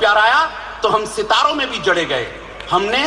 प्यार आया तो हम सितारों में भी जड़े गए। हमने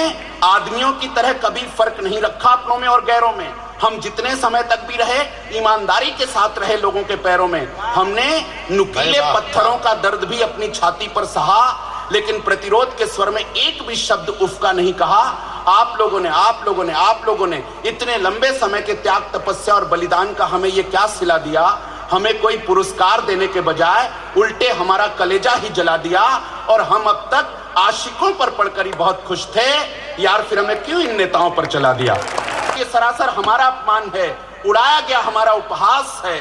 आदमियों की तरह कभी फर्क नहीं रखा अपनों में और गैरों में। हम जितने समय तक भी रहे ईमानदारी के साथ रहे लोगों के पैरों में। हमने नुकीले पत्थरों का दर्द भी अपनी छाती पर सहा, लेकिन प्रतिरोध के स्वर में एक भी शब्द उफ का नहीं कहा। आप लोगों ने इतने लंबे समय के त्याग, तपस्या और बलिदान का हमें ये क्या सिला दिया। हमें कोई पुरस्कार देने के बजाय उल्टे हमारा कलेजा ही जला दिया, और हम अब तक आशिकों पर पढ़कर ही बहुत खुश थे। यार फिर हमें क्यों इन नेताओं पर चला दिया। ये सरासर हमारा अपमान है, उड़ाया गया हमारा उपहास है,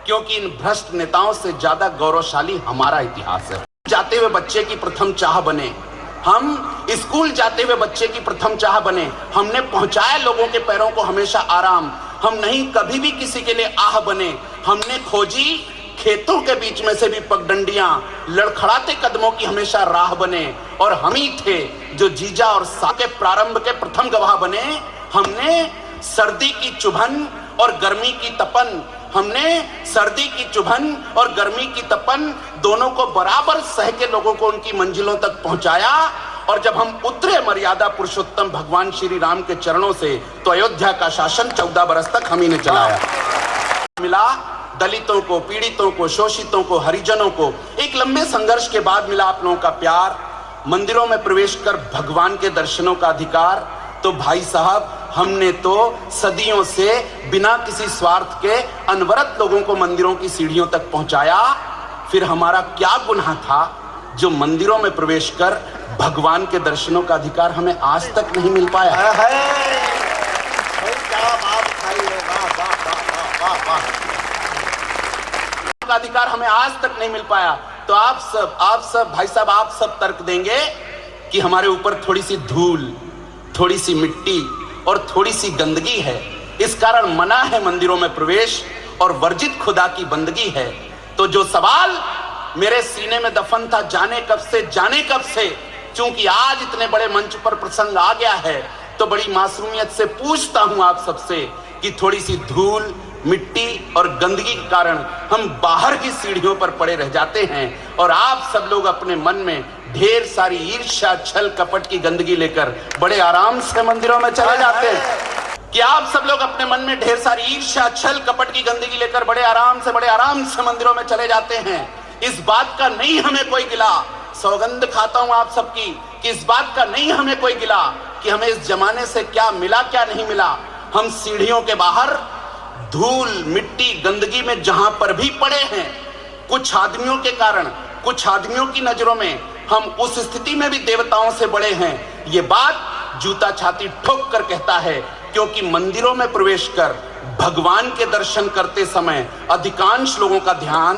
क्योंकि इन भ्रष्ट नेताओं से ज्यादा गौरवशाली हमारा इतिहास है। जाते हुए बच्चे की प्रथम चाह बने हम, स्कूल जाते हुए बच्चे की प्रथम चाह बने। हमने पहुंचाया लोगों के पैरों को हमेशा आराम। हम नहीं कभी भी किसी के लिए आह बने। हमने खोजी खेतों के बीच में से भी पगडंडियां, लड़खड़ाते कदमों की हमेशा राह बने। और हम ही थे जो जीजा और सा के प्रारंभ के प्रथम गवाह बने। हमने सर्दी की चुभन और गर्मी की तपन, दोनों को बराबर सह के लोगों को उनकी मंजिलों तक पहुंचाया। और जब हम उतरे मर्यादा पुरुषोत्तम भगवान श्री राम के चरणों से, तो अयोध्या का शासन 14 बरस तक हम ही ने चलाया। मिला दलितों को, पीड़ितों को, शोषितों को, हरिजनों को। एक लंबे संघर्ष के बाद मिला आप लोगों का प्यार, मंदिरों में प्रवेश कर भगवान के दर्शनों का अधिकार। तो भाई साहब, हमने तो सदियों से बिना किसी स्वार्थ के अनवरत लोगों को मंदिरों की सीढ़ियों तक पहुंचाया। फिर हमारा क्या गुनाह था जो मंदिरों में प्रवेश कर भगवान के दर्शनों का अधिकार हमें आज तक नहीं मिल पाया। अधिकार हमें आज तक नहीं मिल पाया। तो आप सब भाई साहब, आप सब तर्क देंगे कि हमारे ऊपर थोड़ी सी धूल, थोड़ी सी मिट्टी और थोड़ी सी गंदगी है, इस कारण मना है मंदिरों में प्रवेश और वर्जित खुदा की बंदगी है। तो जो सवाल मेरे सीने में दफन था जाने कब से, चूंकि आज इतने बड़े मंच पर प्रसंग आ गया है, तो बड़ी मासूमियत से पूछता हूं आप सबसे कि थोड़ी सी धूल, मिट्टी और गंदगी के कारण हम बाहर की सीढ़ियों पर पड़े रह जाते हैं, और आप सब लोग अपने मन में ढेर सारी ईर्ष्या, छल, कपट की गंदगी लेकर बड़े आराम से मंदिरों में चले जाते हैं। कि आप सब लोग अपने मन में ढेर सारी ईर्ष्या, छल, कपट की गंदगी लेकर बड़े आराम से मंदिरों में चले जाते हैं। इस बात का नहीं हमें कोई गिला, सौगंध खाता हूं आप सबकी कि इस बात का नहीं हमें कोई गिला कि हमें इस जमाने से क्या मिला क्या नहीं मिला। हम सीढ़ियों के बाहर धूल, मिट्टी, गंदगी में जहां पर भी पड़े हैं, कुछ आदमियों के कारण, कुछ आदमियों की नजरों में हम उस स्थिति में भी देवताओं से बड़े हैं। ये बात जूता छाती ठोक कर कहता है, क्योंकि मंदिरों में प्रवेश कर भगवान के दर्शन करते समय अधिकांश लोगों का ध्यान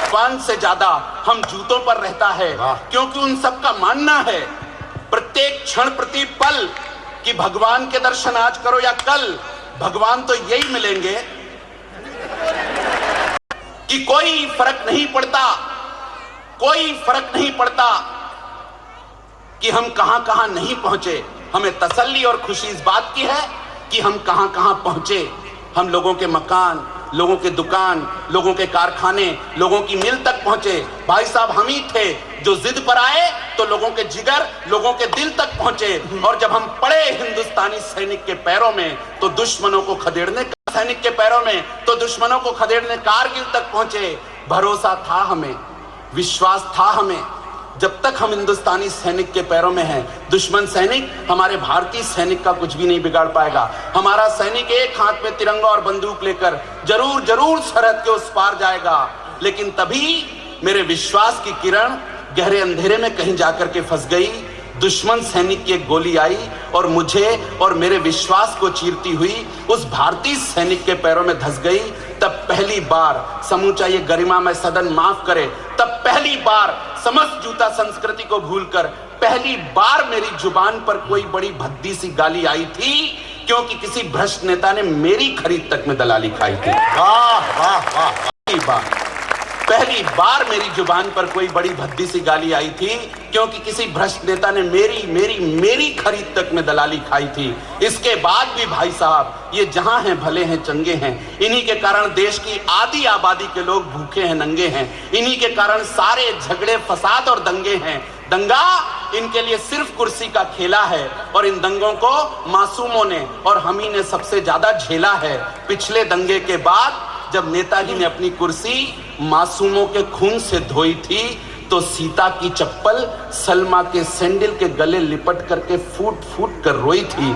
भगवान से ज्यादा हम जूतों पर रहता है। क्योंकि उन सब का मानना है प्रत्येक क्षण, प्रति पल कि भगवान के दर्शन आज करो या कल, भगवान तो यही मिलेंगे कि कोई फर्क नहीं पड़ता कि हम कहां नहीं पहुंचे। हमें तसल्ली और खुशी इस बात की है कि हम कहां पहुंचे। हम लोगों के मकान, लोगों के दुकान, लोगों के कारखाने, लोगों की मिल तक पहुंचे। भाई साहब, हम ही थे जो जिद पर आए तो लोगों के जिगर, लोगों के दिल तक पहुंचे। और जब हम पड़े हिंदुस्तानी सैनिक के पैरों में तो दुश्मनों को खदेड़ने कारगिल तक पहुंचे। भरोसा था हमें, विश्वास था हमें। जब तक हम हिंदुस्तानी सैनिक के पैरों में हैं, दुश्मन सैनिक हमारे भारतीय सैनिक का कुछ भी नहीं बिगाड़ पाएगा। हमारा सैनिक एक हाथ में तिरंगा और बंदूक लेकर जरूर सरहद के उस पार जाएगा। लेकिन तभी मेरे विश्वास की किरण गहरे अंधेरे में कहीं जाकर के फंस गई। दुश्मन सैनिक की एक गोली आई और मुझे और मेरे विश्वास को चीरती हुई उस भारतीय सैनिक के पैरों में धंस गई। तब पहली बार समूचा ये गरिमामय सदन माफ करे, तब पहली बार समस्त जूता संस्कृति को भूलकर पहली बार मेरी जुबान पर कोई बड़ी भद्दी सी गाली आई थी, क्योंकि किसी भ्रष्ट नेता ने मेरी खरीद तक में दलाली खाई थी। वाह वाह वाह। पहली बार मेरी जुबान पर कोई बड़ी भद्दी सी गाली आई थी, क्योंकि किसी भ्रष्ट नेता ने मेरी खरीद तक में दलाली खाई थी। इसके बाद भी भाई साहब ये जहां हैं भले हैं चंगे हैं। इन्हीं के कारण देश की आधी आबादी के लोग भूखे हैं, नंगे हैं। इन्हीं के कारण सारे झगड़े, फसाद और दंगे हैं। दंगा इनके लिए सिर्फ कुर्सी का खेला है और इन दंगों को मासूमों ने और हम ही ने सबसे ज्यादा झेला है। पिछले दंगे के बाद जब नेताजी ने अपनी कुर्सी मासूमों के खून से धोई थी तो सीता की चप्पल सलमा के सैंडल के गले लिपट करके फूट फूट कर रोई थी।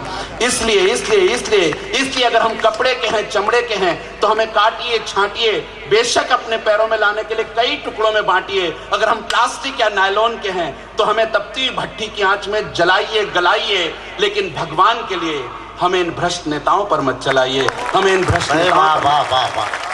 इसलिए अगर हम कपड़े के हैं, चमड़े के हैं तो हमें काटिए, छांटिए, बेशक अपने पैरों में लाने के लिए कई टुकड़ों में बांटिए। अगर हम प्लास्टिक या नायलॉन के हैं तो हमें तपती हुई भट्टी की आंच में जलाइए, गलाइए, लेकिन भगवान के लिए हमें इन भ्रष्ट नेताओं पर मत चलाइए। हमें इन भ्रष्ट नेताओं पर